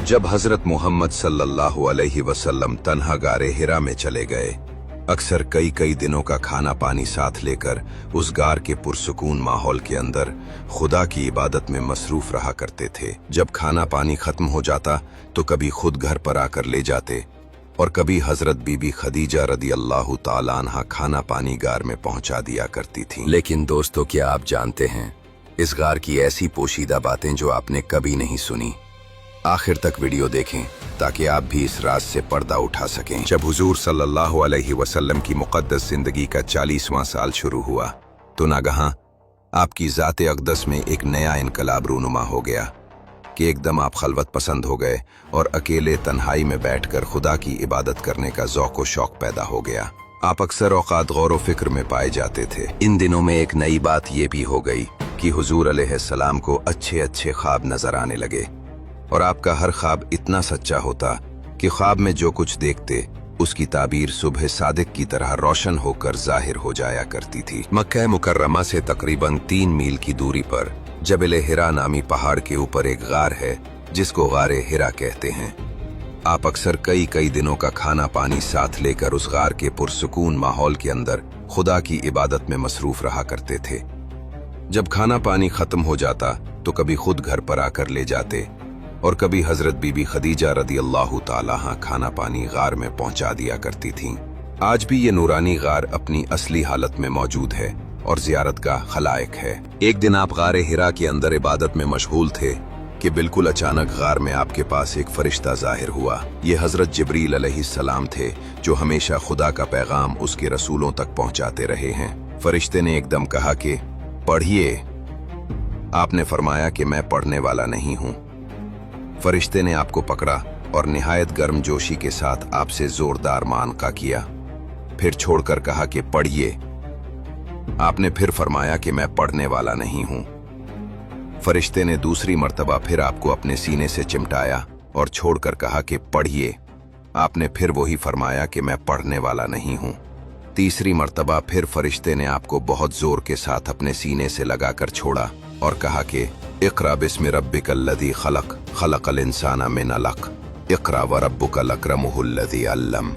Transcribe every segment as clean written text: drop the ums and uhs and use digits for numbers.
जब हजरत मोहम्मद सल्लल्लाहु अलैहि वसल्लम तन्हा गारे हिरा में चले गए, अक्सर कई कई दिनों का खाना पानी साथ लेकर उस गार के पुरसुकून माहौल के अंदर खुदा की इबादत में मसरूफ रहा करते थे। जब खाना पानी खत्म हो जाता तो कभी खुद घर पर आकर ले जाते और कभी हजरत बीबी खदीजा रदी अल्लाह ताला अन्हा खाना पानी गार में पहुंचा दिया करती थीं। लेकिन दोस्तों, क्या आप जानते हैं इस गार की ऐसी पोशीदा बातें जो आपने कभी नहीं सुनी? आखिर तक वीडियो देखें ताकि आप भी इस राज से पर्दा उठा सकें। जब हुजूर सल्लल्लाहु अलैहि वसल्लम की मुक़द्दस जिंदगी का 40वां साल शुरू हुआ तो नागहां आपकी ज़ात अक़दस में एक नया इनकलाब रूनुमा हो गया कि एकदम आप खलवत पसंद हो गए और अकेले तन्हाई में बैठकर खुदा की इबादत करने का ज़ौक़ व शौक़ पैदा हो गया। आप अक्सर औक़ात गौर व फिक्र में पाए जाते थे। इन दिनों में एक नई बात ये भी हो गई कि हुजूर अलैहिस्सलाम को अच्छे अच्छे ख्वाब नजर आने लगे और आपका हर ख्वाब इतना सच्चा होता कि ख्वाब में जो कुछ देखते उसकी ताबीर सुबह सादिक की तरह रोशन होकर जाहिर हो जाया करती थी। मक्का मुकर्रमा से तकरीबन 3 मील की दूरी पर जबल हिरा नामी पहाड़ के ऊपर एक गार है जिसको गारे हिरा कहते हैं। आप अक्सर कई कई दिनों का खाना पानी साथ लेकर उस गार के पुरसुकून माहौल के अंदर खुदा की इबादत में मसरूफ रहा करते थे। जब खाना पानी खत्म हो जाता तो कभी खुद घर पर आकर ले जाते और कभी हजरत बीबी खदीजा रदी अल्लाह ताला अन्हा खाना पानी गार में पहुंचा दिया करती थीं। आज भी ये नूरानी गार अपनी असली हालत में मौजूद है और जियारत का खलाइक है। एक दिन आप गारे हिरा के अंदर इबादत में मशगूल थे कि बिल्कुल अचानक गार में आपके पास एक फरिश्ता जाहिर हुआ। ये हजरत जिब्रील अलैहिस्सलाम थे जो हमेशा खुदा का पैगाम उसके रसूलों तक पहुंचाते रहे हैं। फरिश्ते ने एकदम कहा कि पढ़िए। आपने फरमाया कि मैं पढ़ने वाला नहीं हूं। फरिश्ते ने आपको पकड़ा और निहायत गर्मजोशी के साथ आपसे जोरदार मानका किया, फिर छोड़कर कहा कि पढ़िए। आपने फिर फरमाया कि मैं पढ़ने वाला नहीं हूं। फरिश्ते ने दूसरी मर्तबा फिर आपको अपने सीने से चिमटाया और छोड़कर कहा कि पढ़िए। आपने फिर वही फरमाया कि मैं पढ़ने वाला नहीं हूं। तीसरी मर्तबा फिर फरिश्ते ने आपको बहुत जोर के साथ अपने सीने से लगाकर छोड़ा और कहा कि इक़रा बिस्मि रब्बिकल्लज़ी खलक़ खलक़ल इंसाना मिन अलक़ इक़रा व रब्बुकल अकरमुहुल्लज़ी अल्लम।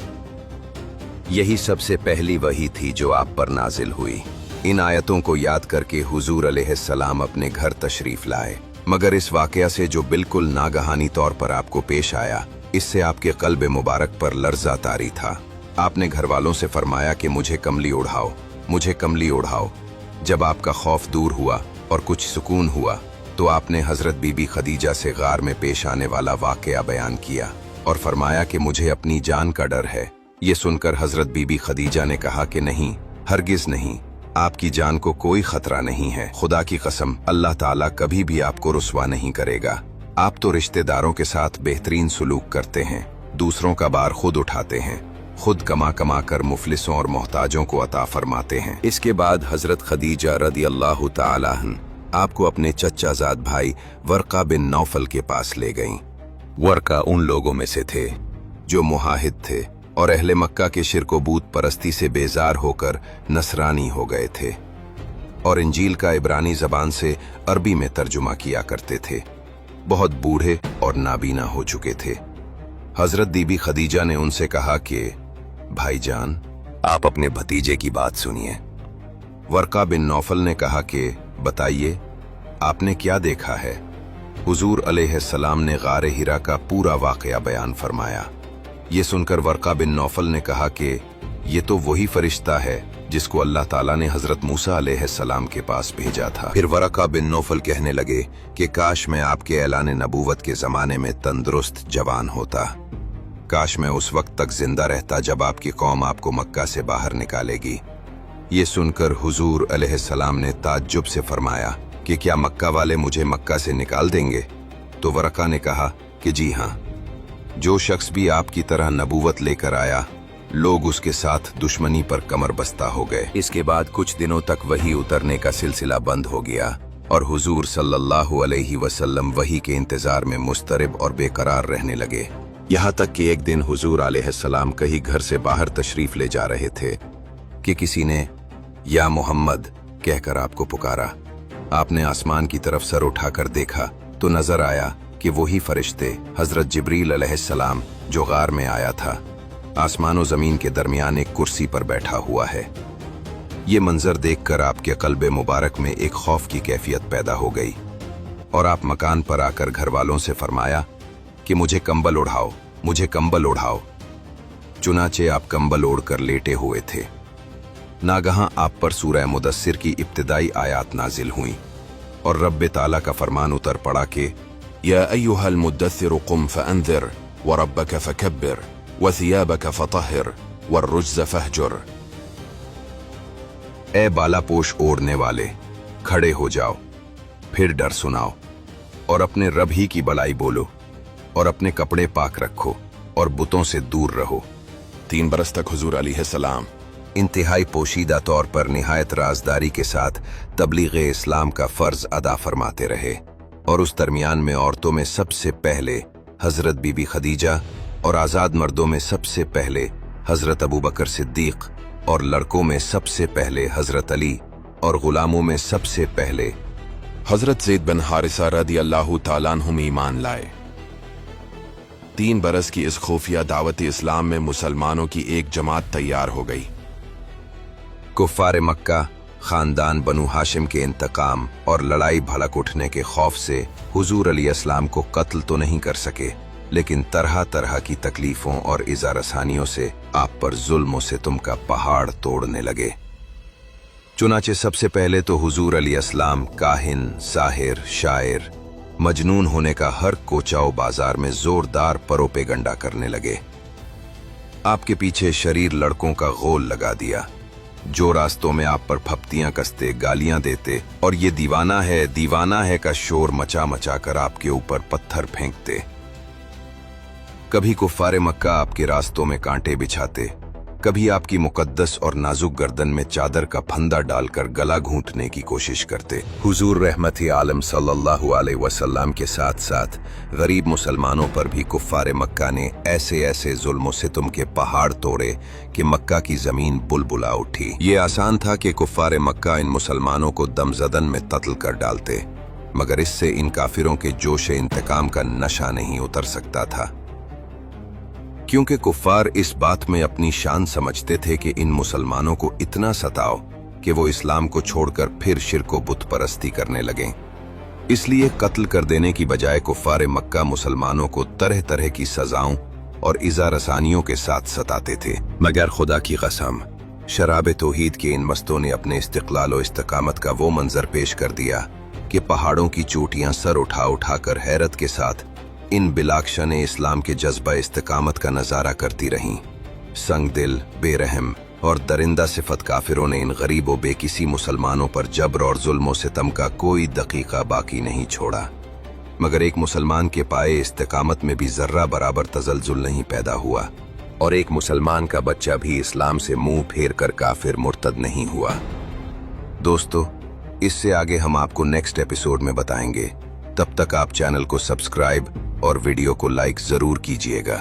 यही सबसे पहली वही थी जो आप पर नाजिल हुई। इन आयतों को याद करके हुजूर अलैहिस्सलाम अपने घर तशरीफ लाए, मगर इस वाक़या से जो बिल्कुल नागहानी तौर पर आपको पेश आया, इससे आपके क़ल्ब मुबारक पर लर्ज़ा तारी था। आपने घर वालों से फरमाया कि मुझे कमली उड़ाओ, मुझे कमली उड़ाओ। जब आपका खौफ दूर हुआ और कुछ सुकून हुआ तो आपने हजरत बीबी खदीजा से गार में पेश आने वाला वाक़या बयान किया और फरमाया कि मुझे अपनी जान का डर है। ये सुनकर हजरत बीबी खदीजा ने कहा कि नहीं, हरगिज नहीं, आपकी जान को कोई खतरा नहीं है। खुदा की कसम, अल्लाह ताला कभी भी आपको रुस्वा नहीं करेगा। आप तो रिश्तेदारों के साथ बेहतरीन सुलूक करते हैं, दूसरों का बार खुद उठाते हैं, खुद कमा कमा कर मुफलिसों और मोहताजों को अता फरमाते हैं। इसके बाद हजरत खदीजा रदी अल्लाह ताला अन्हा आपको अपने चच्चाजाद भाई वर्का बिन नौफल के पास ले गईं। वर्का उन लोगों में से थे जो मुहाहिद थे और अहले मक्का के शिर्क व बूत परस्ती से बेजार होकर नसरानी हो गए थे और इंजील का इब्रानी जबान से अरबी में तर्जुमा किया करते थे। बहुत बूढ़े और नाबीना हो चुके थे। हजरत बीबी खदीजा ने उनसे कहा कि भाईजान, आप अपने भतीजे की बात सुनिए। वर्का बिन नौफल ने कहा कि बताइए, आपने क्या देखा है? हुजूर अलैहिस्सलाम ने गारे हिरा का पूरा वाक़या बयान फरमाया। ये सुनकर वर्का बिन नौफल ने कहा कि ये तो वही फरिश्ता है जिसको अल्लाह ताला ने हजरत मूसा अलैहिस्सलाम के पास भेजा था। फिर वर्का बिन नौफल कहने लगे कि काश मैं आपके ऐलान नबूवत के ज़माने में तंदुरुस्त जवान होता। काश मैं उस वक्त तक जिंदा रहता जब आपकी कौम आपको मक्का से बाहर निकालेगी। ये सुनकर हुजूर अलैहिस्सलाम ने ताज्जुब से फरमाया कि क्या मक्का वाले मुझे मक्का से निकाल देंगे? तो वर्का ने कहा कि जी हाँ, जो शख्स भी आपकी तरह नबूवत लेकर आया, लोग उसके साथ दुश्मनी पर कमर बस्ता हो गए। इसके बाद कुछ दिनों तक वही उतरने का सिलसिला बंद हो गया और हुजूर सल्लल्लाहु अलैहि वसल्लम वही के इंतजार में मुस्तरिब और बेकरार रहने लगे। यहाँ तक कि एक दिन हुजूर अलैहिस्सलाम कहीं घर से बाहर तशरीफ ले जा रहे थे कि किसी ने या मोहम्मद कहकर आपको पुकारा। आपने आसमान की तरफ सर उठाकर देखा तो नजर आया कि वही फरिश्ते हजरत जिब्रील अलैहिस्सलाम जो गार में आया था आसमान और जमीन के दरमियान एक कुर्सी पर बैठा हुआ है। ये मंजर देखकर आपके कल्बे मुबारक में एक खौफ की कैफियत पैदा हो गई और आप मकान पर आकर घर वालों से फरमाया कि मुझे कंबल उड़ाओ, मुझे कंबल उड़ाओ। चुनाचे आप कंबल ओढ़कर लेटे हुए थे। नागहां आप पर सूरह मुदस्सिर की इब्तिदाई आयात नाजिल हुई और रब्बे ताला का फरमान उतर पड़ा कि या अय्युहल मुद्दस्सिर कुम फअंज़िर व रब्बक फकब्बिर व सियाबक फतहिर वर्रुज्ज़ फहजुर। ए बालापोश ओढ़ने वाले, खड़े हो जाओ, फिर डर सुनाओ और अपने रब ही की बड़ाई बोलो और अपने कपड़े पाक रखो और बुतों से दूर रहो। 3 बरस तक हुजूर अलैहिस्सलाम इंतहाई पोशीदा तौर पर निहायत राजदारी के साथ तबलीग इस्लाम का फर्ज अदा फरमाते रहे और उस दरमियान में औरतों में सबसे पहले हजरत बीबी खदीजा और आज़ाद मर्दों में सबसे पहले हजरत अबू बकर सिद्दीक और लड़कों में सबसे पहले हजरत अली और गुलामों में सबसे पहले हजरत ज़ैद बिन हारिसा रदियल्लाहु ताला अन्हुम ईमान लाए। 3 बरस की इस खुफिया दावत इस्लाम में मुसलमानों की एक जमात तैयार हो गई। कुफ्फार मक्का खानदान बनु हाशिम के इंतकाम और लड़ाई भड़क उठने के खौफ से हुजूर अलैहिस्सलाम को कत्ल तो नहीं कर सके, लेकिन तरह तरह की तकलीफों और इज़ा रसानियों से आप पर जुल्म से तुम का पहाड़ तोड़ने लगे। चुनाचे सबसे पहले तो हुजूर अलैहिस्सलाम काहिन, साहिर, शायर, मजनून होने का हर कोचाओ बाजार में जोरदार परोपे गंडा करने लगे। आपके पीछे शरीर लड़कों का गोल लगा दिया जो रास्तों में आप पर फप्तियां कसते, गालियां देते और ये दीवाना है का शोर मचा मचा कर आपके ऊपर पत्थर फेंकते। कभी कुफ्फारे मक्का आपके रास्तों में कांटे बिछाते, कभी आपकी मुकद्दस और नाजुक गर्दन में चादर का फंदा डालकर गला घूंटने की कोशिश करते। हुजूर रहमत आलम सल्लल्लाहु अलैहि वसल्लम के साथ साथ गरीब मुसलमानों पर भी कुफ्फारे मक्का ने ऐसे ऐसे जुल्म सितम के पहाड़ तोड़े कि मक्का की जमीन बुलबुला उठी। ये आसान था कि कुफ्फारे मक्का इन मुसलमानों को दमजदन में कत्ल कर डालते, मगर इससे इन काफिरों के जोशे इंतकाम का नशा नहीं उतर सकता था, क्योंकि कुफ्फार इस बात में अपनी शान समझते थे कि इन मुसलमानों को इतना सताओ कि वो इस्लाम को छोड़कर फिर शिर्क व बुत परस्ती करने लगें। इसलिए कत्ल कर देने की बजाय कुफ्फार मक्का मुसलमानों को तरह तरह की सजाओं और इज़ा रसानियों के साथ सताते थे। मगर खुदा की कसम, शराब तौहीद के इन मस्तों ने अपने इस्तिक़लाल और इस्तिकामत का वो मंजर पेश कर दिया कि पहाड़ों की चोटियां सर उठा उठाकर हैरत के साथ इन बिलाक्शा ने इस्लाम के जज्बा इस्तिकामत का नजारा करती रहीं। संग दिल, बेरहम और दरिंदा सिफत काफिरों ने इन गरीब व बेकिसी मुसलमानों पर जबर और जुल्म सितम का कोई दकीका बाकी नहीं छोड़ा, मगर एक मुसलमान के पाए इस्तिकामत में भी जर्रा बराबर तजल्जुल नहीं पैदा हुआ और एक मुसलमान का बच्चा भी इस्लाम से मुंह फेर कर काफिर मुर्तद नहीं हुआ। दोस्तों, इससे आगे हम आपको नेक्स्ट एपिसोड में बताएंगे। तब तक आप चैनल को सब्सक्राइब और वीडियो को लाइक जरूर कीजिएगा।